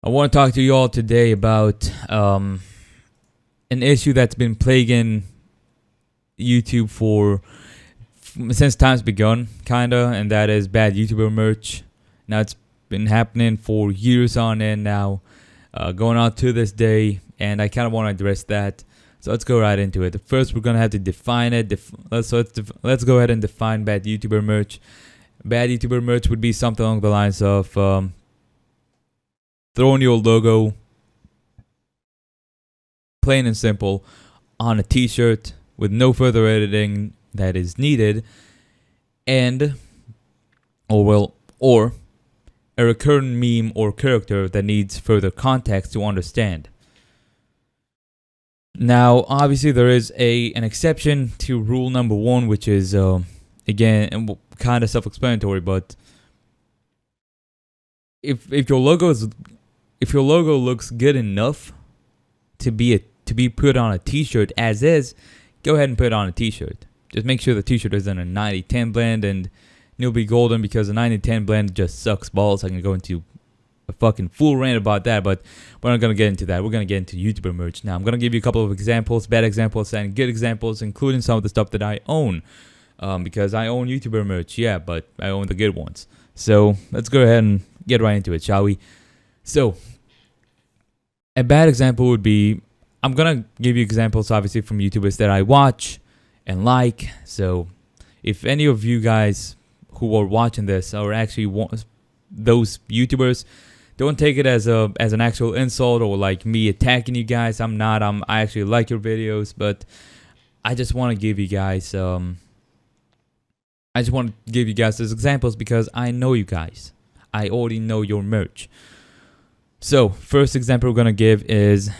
I want to talk to you all today about an issue that's been plaguing YouTube since time's begun, kinda, and that is bad YouTuber merch. Now it's been happening for years on end now, going on to this day, and I kind of want to address that. So let's go right into it. First, we're gonna have to define it. Let's go ahead and define bad YouTuber merch. Bad YouTuber merch would be something along the lines of throwing your logo, plain and simple, on a t-shirt with no further editing that is needed, or a recurrent meme or character that needs further context to understand. Now, obviously, there is an exception to rule number one, which is again kind of self-explanatory. But if your logo looks good enough to be put on a t-shirt as is, go ahead and put it on a t-shirt. Just make sure the t-shirt is in a 90-10 blend, and you'll be golden, because the 90-10 blend just sucks balls. I can go into a fucking full rant about that, but we're not going to get into that. We're going to get into YouTuber merch. Now, I'm going to give you a couple of examples, bad examples and good examples, including some of the stuff that I own. Because I own YouTuber merch, yeah, but I own the good ones. So, let's go ahead and get right into it, shall we? So, a bad example would be, I'm going to give you examples, obviously, from YouTubers that I watch and like. So, if any of you guys who are watching this are actually those YouTubers, don't take it as an actual insult or like me attacking you guys. I'm not. I actually like your videos, but I just want to give you guys those examples because I know you guys. I already know your merch. So, first example we're gonna give is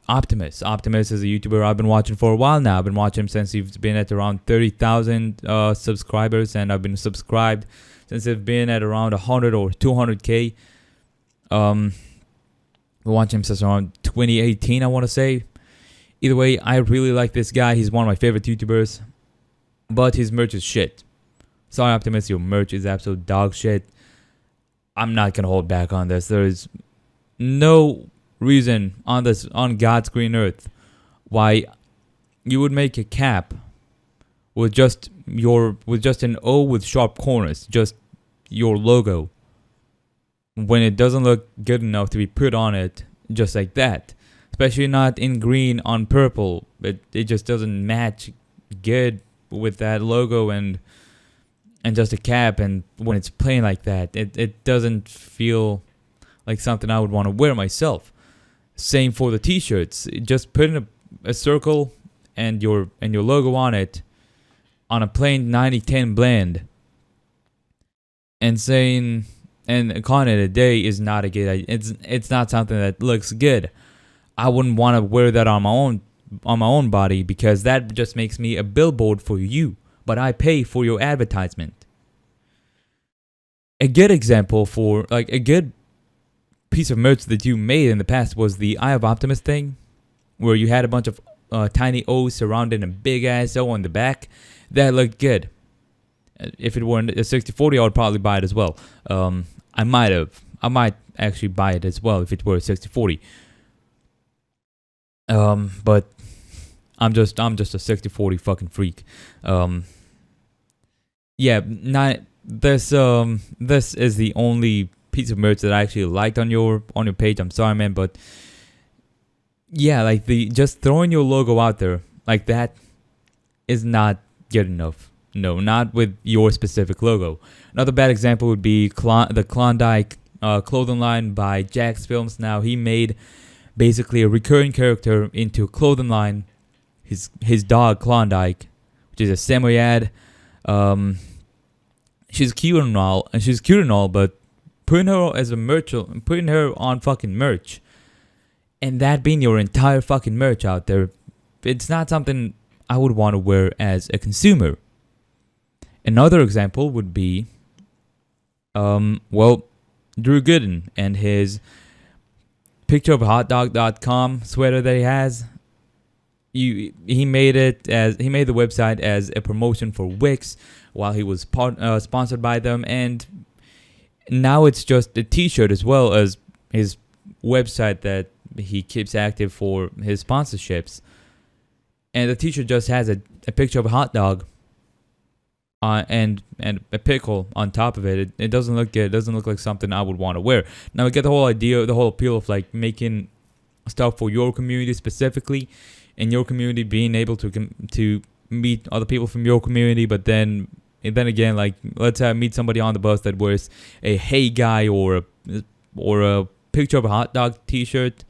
Optimus. Optimus is a YouTuber I've been watching for a while now. I've been watching him since he's been at around 30,000 subscribers, and I've been subscribed since he's been at around 100 or 200k. Been watching him since around 2018, I want to say. Either way, I really like this guy. He's one of my favorite YouTubers, but his merch is shit. Sorry, Optimus, your merch is absolute dog shit. I'm not gonna hold back on this. There is no reason on God's green earth why you would make a cap with just an O with sharp corners, just your logo, when it doesn't look good enough to be put on it just like that. Especially not in green on purple. It just doesn't match good with that logo and just a cap, and when it's plain like that, it doesn't feel like something I would want to wear myself. Same for the t-shirts. Just putting a circle and your logo on it on a plain 90-10 blend and calling it a day is not a good idea. It's not something that looks good. I wouldn't want to wear that on my own body, because that just makes me a billboard for you, but I pay for your advertisement. A good example for like a good piece of merch that you made in the past was the Eye of Optimus thing, where you had a bunch of tiny O's surrounding a big ass O on the back. That looked good. If it were a 6040, I would probably buy it as well. I might actually buy it as well if it were a 6040. But I'm just a 6040 fucking freak. Yeah, this is the only piece of merch that I actually liked on your page. I'm sorry, man, but yeah, like just throwing your logo out there like that is not good enough. No, not with your specific logo. Another bad example would be the Klondike clothing line by Jax Films. Now, he made basically a recurring character into a clothing line. His dog Klondike, which is a semi-ad. She's cute and all, but putting her on fucking merch, and that being your entire fucking merch out there, it's not something I would want to wear as a consumer. Another example would be, Drew Gooden and his picture of hotdog.com sweater that he has. He made the website as a promotion for Wix while he was sponsored by them, and now it's just a t-shirt as well as his website that he keeps active for his sponsorships, and the t-shirt just has a picture of a hot dog and a pickle on top of it. It doesn't look good. It doesn't look like something I would want to wear. Now I get the whole idea, the whole appeal of like making stuff for your community specifically, in your community, being able to meet other people from your community. But then again, like, let's meet somebody on the bus that wears a "Hey Guy" or a picture of a hot dog t-shirt.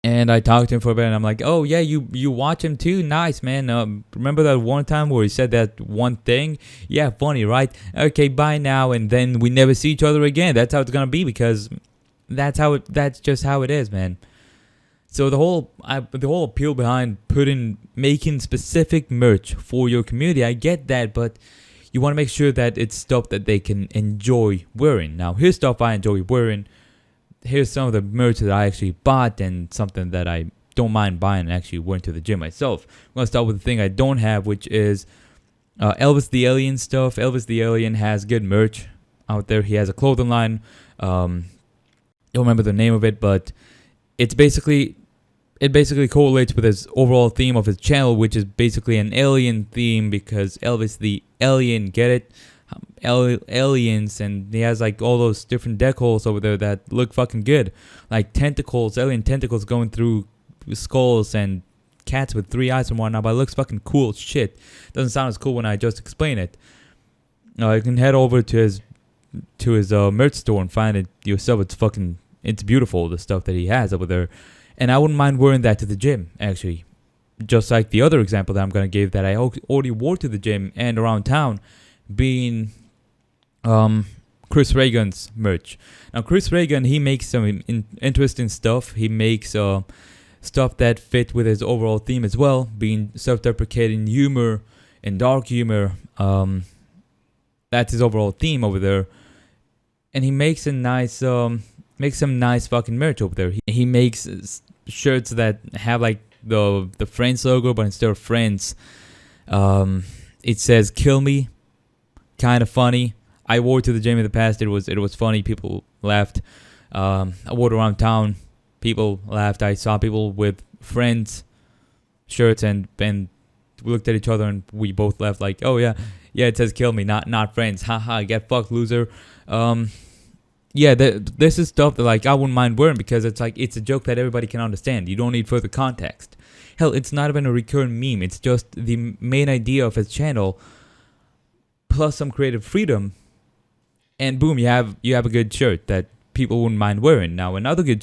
And I talked to him for a bit, and I'm like, "Oh yeah, you watch him too? Nice, man. Remember that one time where he said that one thing? Yeah, funny, right? Okay, bye now." And then we never see each other again. That's how it's gonna be, because that's just how it is, man. So the whole appeal behind making specific merch for your community, I get that, but you want to make sure that it's stuff that they can enjoy wearing. Now, here's stuff I enjoy wearing. Here's some of the merch that I actually bought, and something that I don't mind buying and actually wearing to the gym myself. I'm going to start with the thing I don't have, which is Elvis the Alien stuff. Elvis the Alien has good merch out there. He has a clothing line. Don't remember the name of it, but it basically correlates with his overall theme of his channel, which is basically an alien theme, because Elvis the Alien, get it? Aliens, and he has like all those different decals over there that look fucking good, like tentacles, alien tentacles going through skulls, and cats with 3 eyes and whatnot. But it looks fucking cool as shit. Doesn't sound as cool when I just explain it. You can head over to his merch store and find it yourself. It's beautiful, the stuff that he has over there, and I wouldn't mind wearing that to the gym, actually. Just like the other example that I'm gonna give that I already wore to the gym and around town, being Chris Reagan's merch. Now, Chris Reagan, he makes some interesting stuff. He makes stuff that fit with his overall theme as well, being self-deprecating humor and dark humor. That's his overall theme over there, and he makes some nice fucking merch over there. He makes shirts that have like the Friends logo, but instead of Friends, it says "Kill Me." Kind of funny. I wore it to the gym in the past. It was funny. People laughed. I wore it around town. People laughed. I saw people with Friends shirts, and we looked at each other and we both laughed. Like, oh yeah, it says "Kill Me," not Friends. Haha, get fucked, loser. Yeah, this is stuff that like I wouldn't mind wearing, because it's like it's a joke that everybody can understand. You don't need further context. Hell, it's not even a recurring meme. It's just the main idea of his channel, plus some creative freedom, and boom, you have a good shirt that people wouldn't mind wearing. Now, another good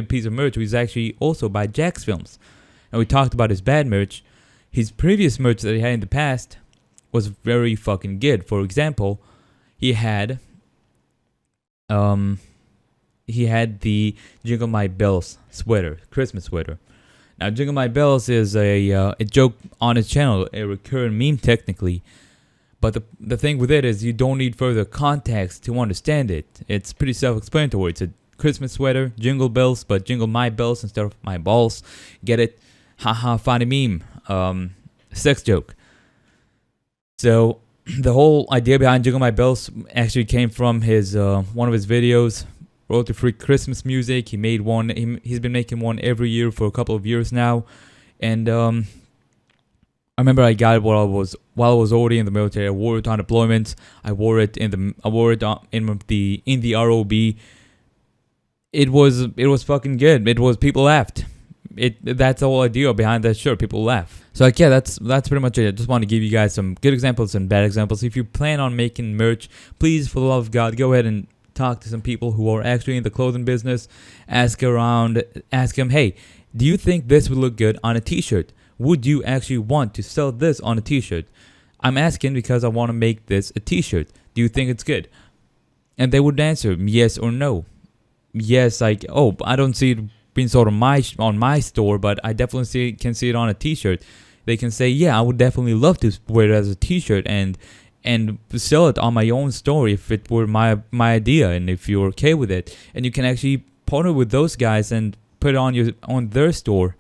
piece of merch was actually also by Jack's Films. And we talked about his bad merch. His previous merch that he had in the past was very fucking good. For example, he had the Jingle My Bells sweater, Christmas sweater. Now, Jingle My Bells is a joke on his channel, a recurring meme technically. But the thing with it is you don't need further context to understand it. It's pretty self-explanatory. It's a Christmas sweater, jingle bells, but jingle my bells instead of my balls. Get it? Haha, funny meme. Sex joke. So the whole idea behind Jingle My Bells actually came from his one of his videos, Road to Free Christmas Music. He made one. He's been making one every year for a couple of years now, and I remember I got it while I was already in the military. I wore it on deployments. I wore it in the ROB. It was fucking good. It was, people laughed. That's the whole idea behind that shirt. People laugh. So like, yeah, that's pretty much it. I just want to give you guys some good examples and bad examples. If you plan on making merch, please, for the love of God, go ahead and talk to some people who are actually in the clothing business. Ask them, hey, do you think this would look good on a t-shirt? Would you actually want to sell this on a t-shirt? I'm asking because I want to make this a t-shirt. Do you think it's good? And they would answer yes or no. Yes, like, oh, I don't see it being sold on my store, but I definitely can see it on a t-shirt. They can say, yeah, I would definitely love to wear it as a t-shirt and sell it on my own store if it were my idea and if you're okay with it. And you can actually partner with those guys and put it on their store.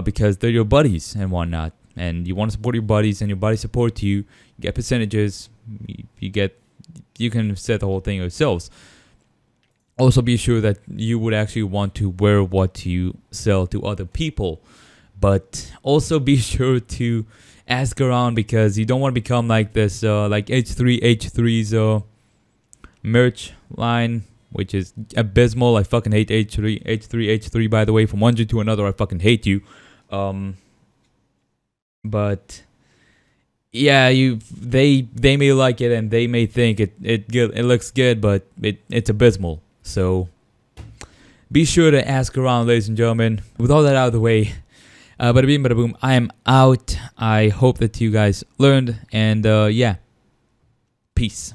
Because they're your buddies and whatnot, and you want to support your buddies, and your buddies support you. You get percentages. You can set the whole thing yourselves. Also, be sure that you would actually want to wear what you sell to other people. But also be sure to ask around, because you don't want to become like this, like H3's merch line, which is abysmal. I fucking hate H3. By the way, from one G to another, I fucking hate you. But yeah, they may like it and they may think it looks good, but it's abysmal. So be sure to ask around, ladies and gentlemen. With all that out of the way, bada bing, bada boom, I am out. I hope that you guys learned, and yeah, peace.